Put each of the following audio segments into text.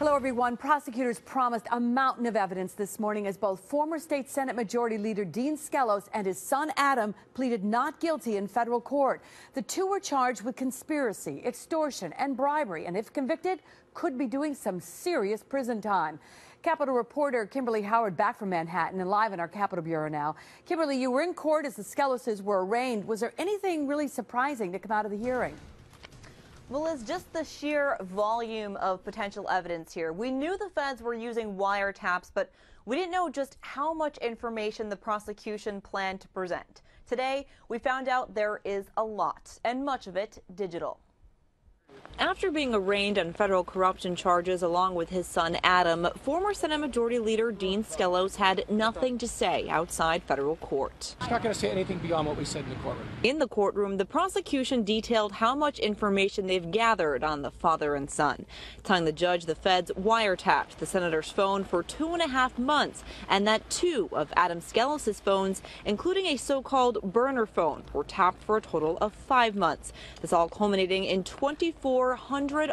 Hello, everyone. Prosecutors promised a mountain of evidence this morning as both former state Senate Majority Leader Dean Skelos and his son Adam pleaded not guilty in federal court. The two were charged with conspiracy, extortion, and bribery, and if convicted, could be doing some serious prison time. Capitol reporter Kimberly Howard back from Manhattan and live in our Capitol Bureau now. Kimberly, you were in court as the Skeloses were arraigned. Was there anything really surprising to come out of the hearing? Well, it's just the sheer volume of potential evidence here. We knew the feds were using wiretaps, but we didn't know just how much information the prosecution planned to present. Today, we found out there is a lot, and much of it digital. After being arraigned on federal corruption charges along with his son Adam, former Senate Majority Leader Dean Skelos had nothing to say outside federal court. He's not going to say anything beyond what we said in the courtroom. In the courtroom, the prosecution detailed how much information they've gathered on the father and son, telling the judge the feds wiretapped the senator's phone for 2.5 months and that 2 of Adam Skelos' phones, including a so-called burner phone, were tapped for a total of 5 months. This all culminating in 2,400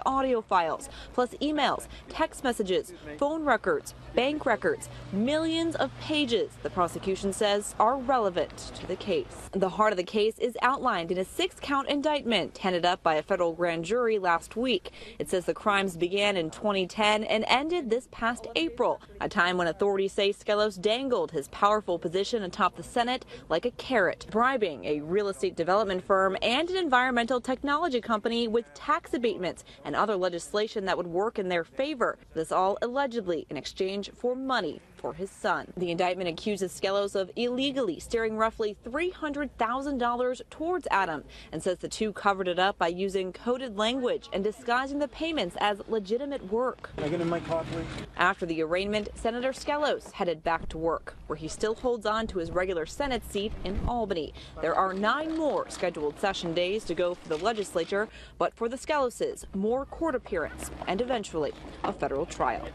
audio files, plus emails, text messages, phone records, bank records, millions of pages the prosecution says are relevant to the case. The heart of the case is outlined in a 6-count indictment handed up by a federal grand jury last week. It says the crimes began in 2010 and ended this past April, a time when authorities say Skelos dangled his powerful position atop the Senate like a carrot, bribing a real estate development firm and an environmental technology company with tax abatements and other legislation that would work in their favor. This all allegedly in exchange for money for his son. The indictment accuses Skelos of illegally steering roughly $300,000 towards Adam and says the two covered it up by using coded language and disguising the payments as legitimate work. Can I get in my car, please? After the arraignment, Senator Skelos headed back to work, where he still holds on to his regular Senate seat in Albany. There are 9 more scheduled session days to go for the legislature, but for the Skeloses, more court appearance and eventually a federal trial.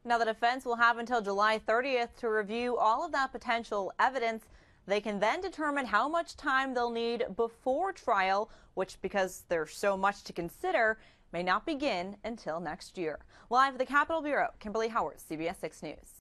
Now, the defense will have until July 30th to review all of that potential evidence. They can then determine how much time they'll need before trial, which, because there's so much to consider, may not begin until next year. Live at the Capitol Bureau, Kimberly Howard, CBS 6 News.